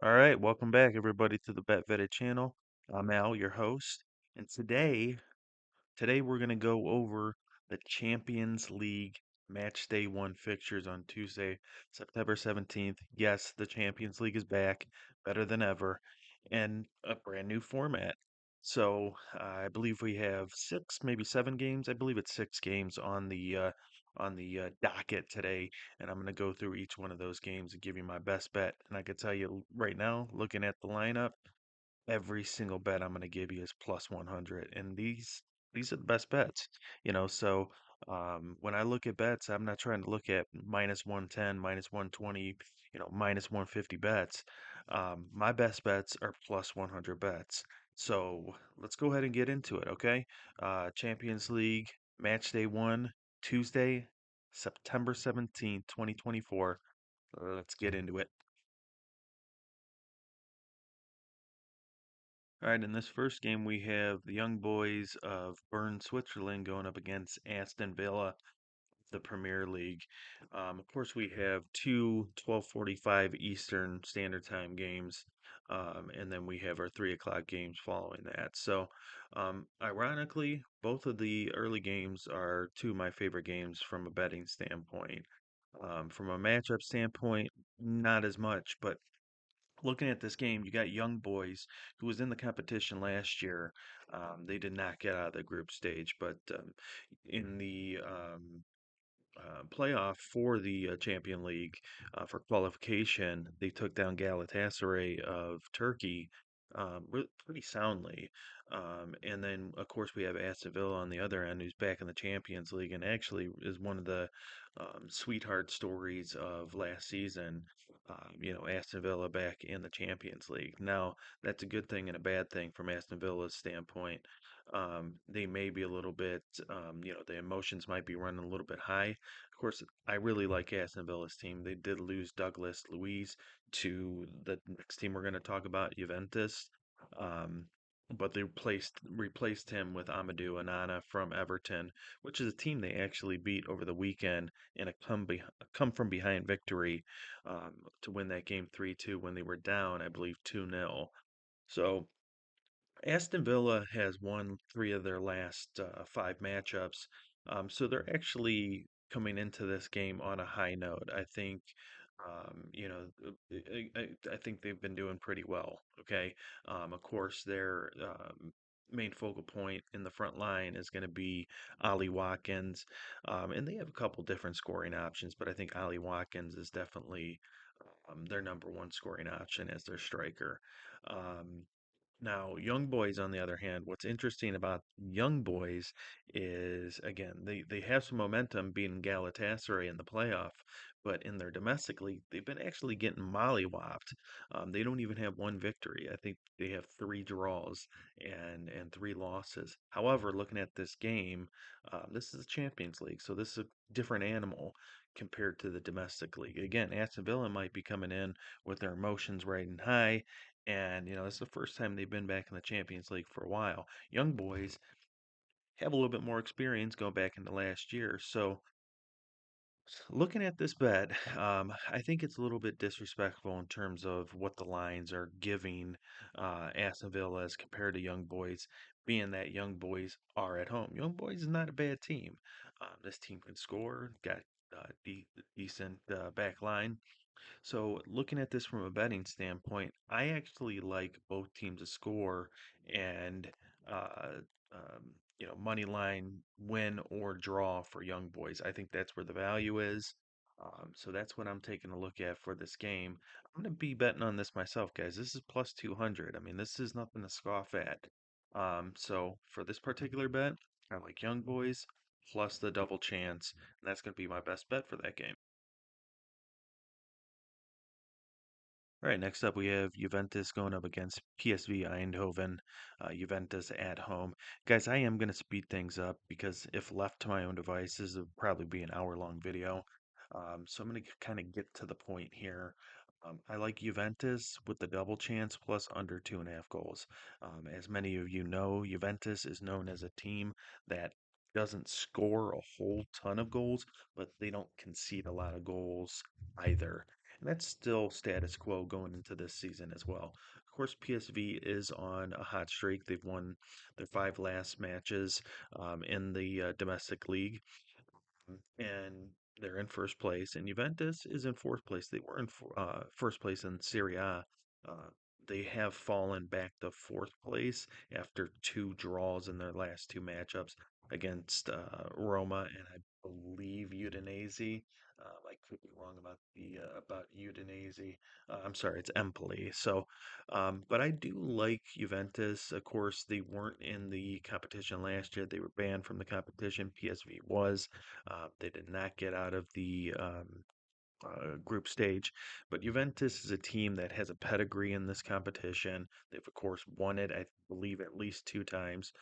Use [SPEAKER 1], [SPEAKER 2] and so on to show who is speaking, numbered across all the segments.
[SPEAKER 1] All right, welcome back everybody to the Bet Vetted channel. I'm Al, your host, and today we're going to go over the Champions League Matchday 1 fixtures on Tuesday, September 17th. Yes, the Champions League is back, better than ever, and a brand new format. So, I believe we have 6, maybe 7 games. I believe it's 6 games on the docket today, and I'm going to go through each one of those games and give you my best bet. And I can tell you right now, looking at the lineup, every single bet I'm going to give you is plus 100, and these are the best bets, So when I look at bets, I'm not trying to look at minus 110, minus 120, minus 150 bets. My best bets are plus 100 bets. So let's go ahead and get into it, okay? Champions League Match Day 1, Tuesday, September 17th, 2024. Let's get into it. All right, in this first game, we have the young boys of Bern, Switzerland going up against Aston Villa, the Premier League. Of course, we have two 12:45 Eastern Standard Time games, and then we have our 3 o'clock games following that. So, ironically, both of the early games are two of my favorite games from a betting standpoint. From a matchup standpoint, not as much, but looking at this game, you got Young Boys, who was in the competition last year. They did not get out of the group stage, but in the playoff for the Champion League for qualification, they took down Galatasaray of Turkey pretty soundly. And then, of course, we have Aston Villa on the other end, who's back in the Champions League and actually is one of the sweetheart stories of last season. Aston Villa back in the Champions League. Now, that's a good thing and a bad thing from Aston Villa's standpoint. They may be a little bit, the emotions might be running a little bit high. Of course, I really like Aston Villa's team. They did lose Douglas Luiz to the next team we're going to talk about, Juventus. Um, but they replaced him with Amadou Onana from Everton, which is a team they actually beat over the weekend in a come from behind victory to win that game 3-2 when they were down, I believe 2-0. So Aston Villa has won 3 of their last 5 matchups. So they're actually coming into this game on a high note. I think, I think they've been doing pretty well. Okay. Of course, their main focal point in the front line is going to be Ollie Watkins. And they have a couple different scoring options, but I think Ollie Watkins is definitely their number one scoring option as their striker. Um, Now, Young Boys, on the other hand, what's interesting about Young Boys is, again, they have some momentum beating Galatasaray in the playoff, but in their domestic league, they've been actually getting mollywopped. They don't even have one victory. I think they have 3 draws and 3 losses. However, looking at this game, this is the Champions League, so this is a different animal compared to the domestic league. Again, Aston Villa might be coming in with their emotions riding high, and, it's the first time they've been back in the Champions League for a while. Young boys have a little bit more experience going back into last year. So, looking at this bet, I think it's a little bit disrespectful in terms of what the lines are giving Aston Villa as compared to Young Boys, being that Young Boys are at home. Young Boys is not a bad team. This team can score, got decent back line. So, looking at this from a betting standpoint, I actually like both teams to score and uh, money line win or draw for Young Boys. I think that's where the value is. So that's what I'm taking a look at for this game. I'm going to be betting on this myself, guys. This is plus 200. I mean, this is nothing to scoff at. So for this particular bet, I like Young Boys plus the double chance, and that's going to be my best bet for that game. All right, next up we have Juventus going up against PSV Eindhoven. Juventus at home. Guys, I am going to speed things up because if left to my own devices, it would probably be an hour-long video. So I'm going to kind of get to the point here. I like Juventus with the double chance plus under 2.5 goals. As many of you know, Juventus is known as a team that doesn't score a whole ton of goals, but they don't concede a lot of goals either. And that's still status quo going into this season as well. Of course, PSV is on a hot streak. They've won their five last matches in the domestic league, and they're in first place. And Juventus is in fourth place. They were in first place in Serie A. Uh, they have fallen back to fourth place after two draws in their last two matchups against Roma and I believe Udinese. I could be wrong about Udinese. I'm sorry, it's Empoli. So, but I do like Juventus. Of course, they weren't in the competition last year. They were banned from the competition. PSV was. They did not get out of the group stage. But Juventus is a team that has a pedigree in this competition. They've, of course, won it, I believe, at least two times.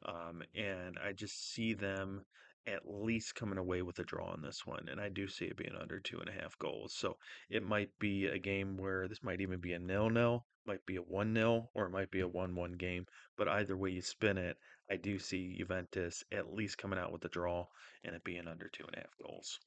[SPEAKER 1] And I just see them at least coming away with a draw in this one. And I do see it being under 2.5 goals. So it might be a game where this might even be a nil-nil, might be a 1-0, or it might be a 1-1 game. But either way you spin it, I do see Juventus at least coming out with a draw and it being under 2.5 goals.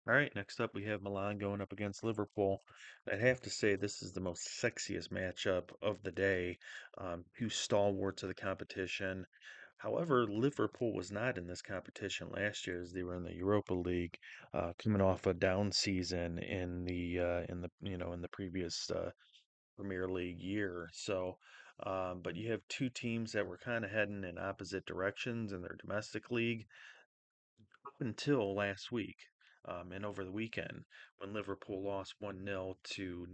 [SPEAKER 1] All right, next up we have Milan going up against Liverpool. I'd have to say this is the most sexiest matchup of the day. Two stalwarts of the competition. However, Liverpool was not in this competition last year as they were in the Europa League, coming off a down season in the previous Premier League year. So, but you have two teams that were kind of heading in opposite directions in their domestic league up until last week and over the weekend when Liverpool lost 1-0 to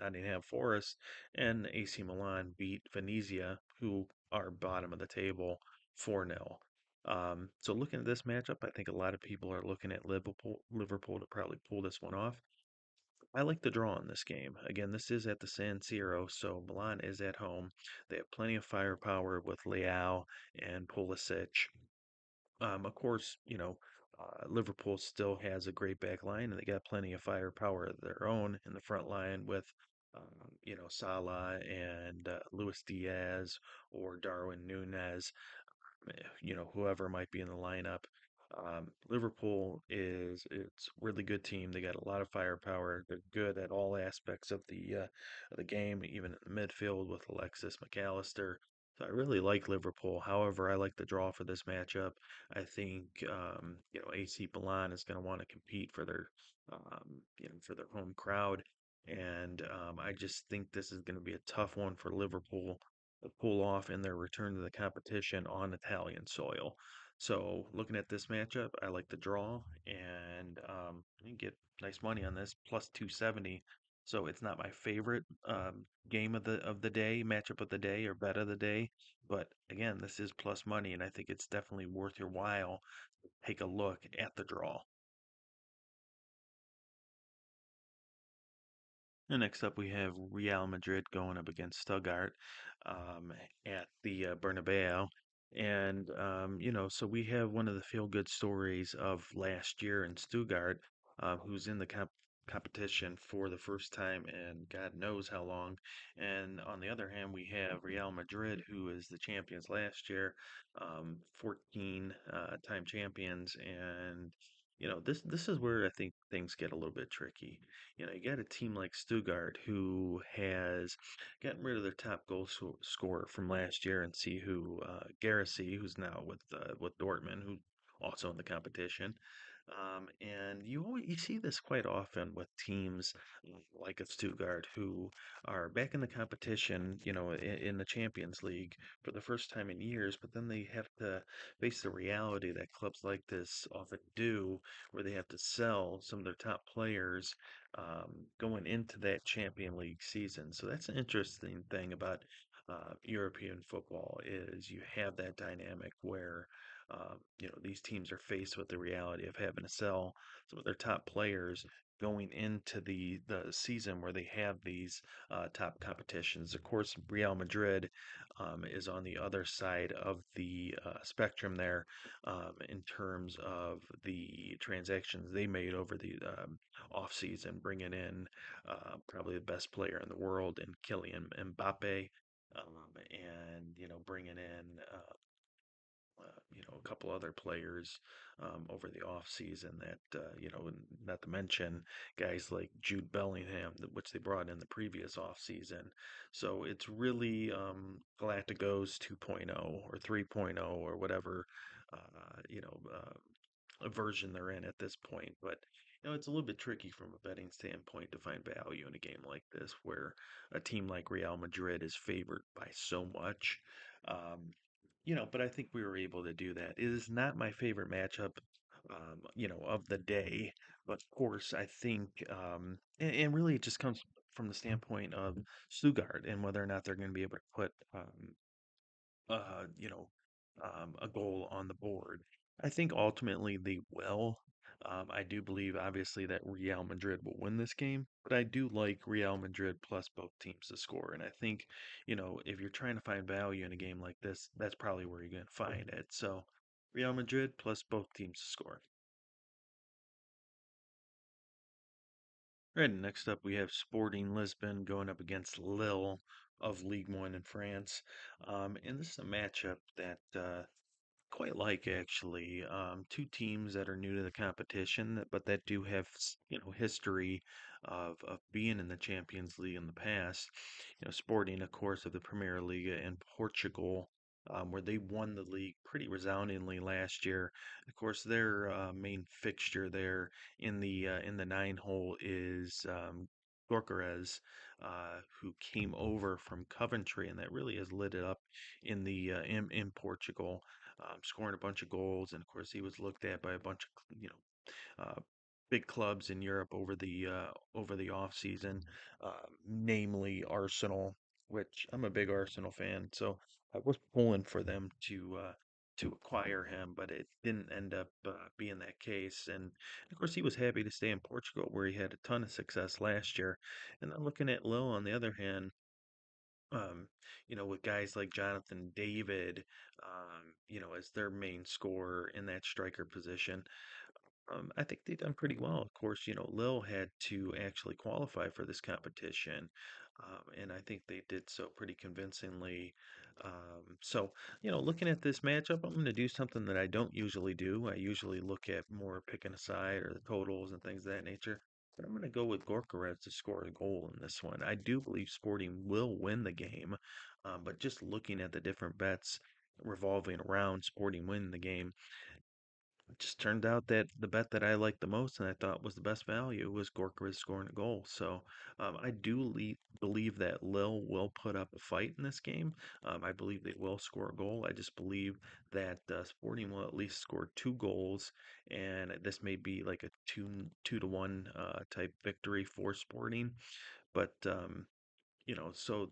[SPEAKER 1] Nottingham Forest and AC Milan beat Venezia, who are bottom of the table, 4-0. So looking at this matchup, I think a lot of people are looking at Liverpool to probably pull this one off. I like the draw in this game. Again, this is at the San Siro, so Milan is at home. They have plenty of firepower with Leao and Pulisic. Of course, Liverpool still has a great back line, and they got plenty of firepower of their own in the front line with, Salah and Luis Diaz or Darwin Nunez, whoever might be in the lineup. Liverpool is it's a really good team. They got a lot of firepower. They're good at all aspects of the game, even in the midfield with Alexis McAllister. So I really like Liverpool. However, I like the draw for this matchup. I think AC Milan is going to want to compete for for their home crowd, and I just think this is going to be a tough one for Liverpool to pull off in their return to the competition on Italian soil. So looking at this matchup, I like the draw, and you can get nice money on this plus 270. So it's not my favorite game of the day, matchup of the day, or bet of the day. But again, this is plus money, and I think it's definitely worth your while to take a look at the draw. And next up, we have Real Madrid going up against Stuttgart at the Bernabeu. And, so we have one of the feel-good stories of last year in Stuttgart, who's in the competition for the first time in God knows how long. And on the other hand, we have Real Madrid, who is the champions last year, 14 time champions. And, this is where I think things get a little bit tricky. You got a team like Stuttgart who has gotten rid of their top scorer from last year and see who Garcia, who's now with Dortmund, who also in the competition. And you see this quite often with teams like a Stuttgart who are back in the competition, in the Champions League for the first time in years, but then they have to face the reality that clubs like this often do, where they have to sell some of their top players going into that Champion League season. So that's an interesting thing about European football is you have that dynamic where these teams are faced with the reality of having to sell some of their top players going into the season where they have these top competitions. Of course, Real Madrid is on the other side of the spectrum there in terms of the transactions they made over the offseason, bringing in probably the best player in the world in Kylian Mbappe, and bringing in a couple other players over the off season that and not to mention guys like Jude Bellingham, which they brought in the previous off season. So it's really Galacticos 2.0 or 3.0 or whatever a version they're in at this point. But it's a little bit tricky from a betting standpoint to find value in a game like this, where a team like Real Madrid is favored by so much. Um, but I think we were able to do that. It is not my favorite matchup, of the day. But of course, I think, and really it just comes from the standpoint of Stuttgart and whether or not they're going to be able to put uh, you know, a goal on the board. I think ultimately they will. I do believe, obviously, that Real Madrid will win this game, but I do like Real Madrid plus both teams to score. And I think, if you're trying to find value in a game like this, that's probably where you're going to find it. So, Real Madrid plus both teams to score. Right, next up we have Sporting Lisbon going up against Lille of League One in France. And this is a matchup that quite like actually. Two teams that are new to the competition, but that do have history of being in the Champions League in the past. Sporting, of course, of the Premier League in Portugal, where they won the league pretty resoundingly last year. Of course, their main fixture there in the nine hole is Gorkarez, who came over from Coventry, and that really has lit it up in Portugal, scoring a bunch of goals. And of course, he was looked at by a bunch of uh, big clubs in Europe over the off season, namely Arsenal, which I'm a big Arsenal fan. So I was pulling for them to acquire him, but it didn't end up being that case. And of course, he was happy to stay in Portugal, where he had a ton of success last year. And then looking at Lille, on the other hand, um, with guys like Jonathan David, as their main scorer in that striker position. I think they've done pretty well. Of course, Lille had to actually qualify for this competition, and I think they did so pretty convincingly. So, looking at this matchup, I'm going to do something that I don't usually do. I usually look at more picking a side or the totals and things of that nature. But I'm going to go with Gorkarez to score a goal in this one. I do believe Sporting will win the game, but just looking at the different bets revolving around Sporting winning the game, it just turned out that the bet that I liked the most and I thought was the best value was Gorka scoring a goal. So I do believe that Lille will put up a fight in this game. I believe they will score a goal. I just believe that Sporting will at least score two goals, and this may be like a two to one type victory for Sporting. But so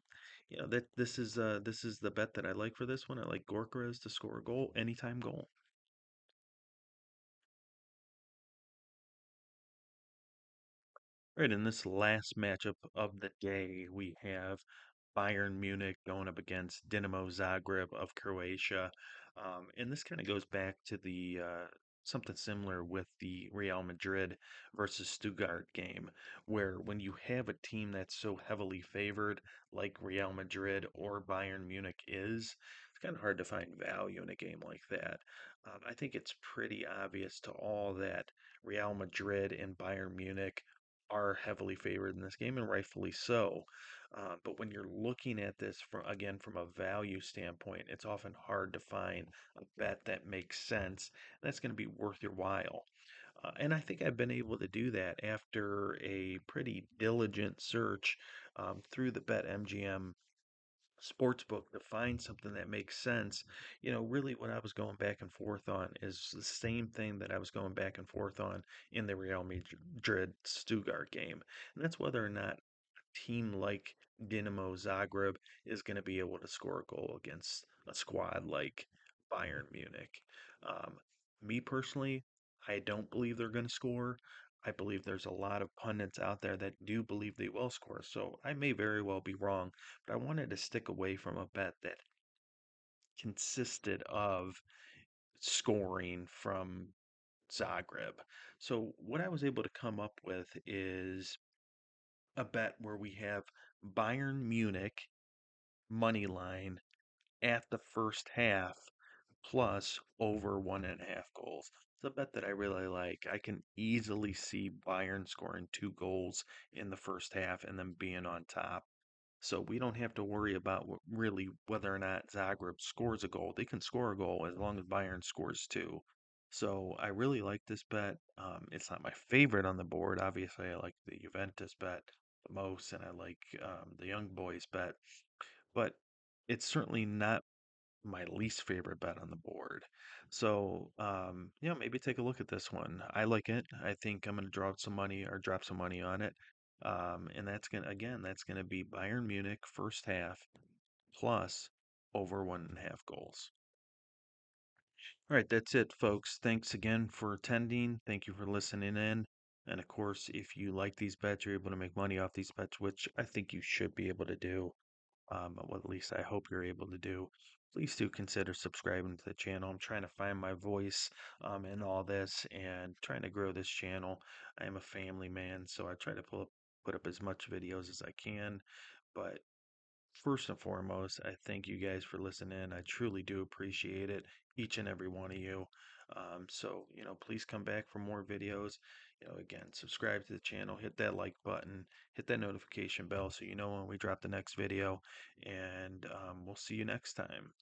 [SPEAKER 1] that this is the bet that I like for this one. I like Gorka to score a goal, anytime goal. Right, in this last matchup of the day, we have Bayern Munich going up against Dinamo Zagreb of Croatia. And this kind of goes back to the something similar with the Real Madrid versus Stuttgart game, where when you have a team that's so heavily favored, like Real Madrid or Bayern Munich is, it's kind of hard to find value in a game like that. I think it's pretty obvious to all that Real Madrid and Bayern Munich are heavily favored in this game, and rightfully so. But when you're looking at this from a value standpoint, it's often hard to find a bet that makes sense. That's going to be worth your while. And I think I've been able to do that after a pretty diligent search through the BetMGM sportsbook to find something that makes sense. Really what I was going back and forth on is the same thing that I was going back and forth on in the Real Madrid Stuttgart game. And that's whether or not a team like Dinamo Zagreb is going to be able to score a goal against a squad like Bayern Munich. Um, Me personally, I don't believe they're going to score. I believe there's a lot of pundits out there that do believe they will score. So I may very well be wrong, but I wanted to stick away from a bet that consisted of scoring from Zagreb. So what I was able to come up with is a bet where we have Bayern Munich money line at the first half plus over 1.5 goals. It's a bet that I really like. I can easily see Bayern scoring 2 goals in the first half and then being on top. So we don't have to worry about really whether or not Zagreb scores a goal. They can score a goal as long as Bayern scores two. So I really like this bet. It's not my favorite on the board. Obviously, I like the Juventus bet the most, and I like the Young Boys bet. But it's certainly not my least favorite bet on the board. So, maybe take a look at this one. I like it. I think I'm going to drop some money on it. And that's going to be Bayern Munich first half plus over 1.5 goals. All right, that's it, folks. Thanks again for attending. Thank you for listening in. And of course, if you like these bets, you're able to make money off these bets, which I think you should be able to do. Well, at least I hope you're able to do. Please do consider subscribing to the channel. I'm trying to find my voice in all this and trying to grow this channel. I am a family man, so I try to put up as much videos as I can. But first and foremost, I thank you guys for listening. I truly do appreciate it, each and every one of you. Please come back for more videos. Again, subscribe to the channel, hit that like button, hit that notification bell so you know when we drop the next video, and we'll see you next time.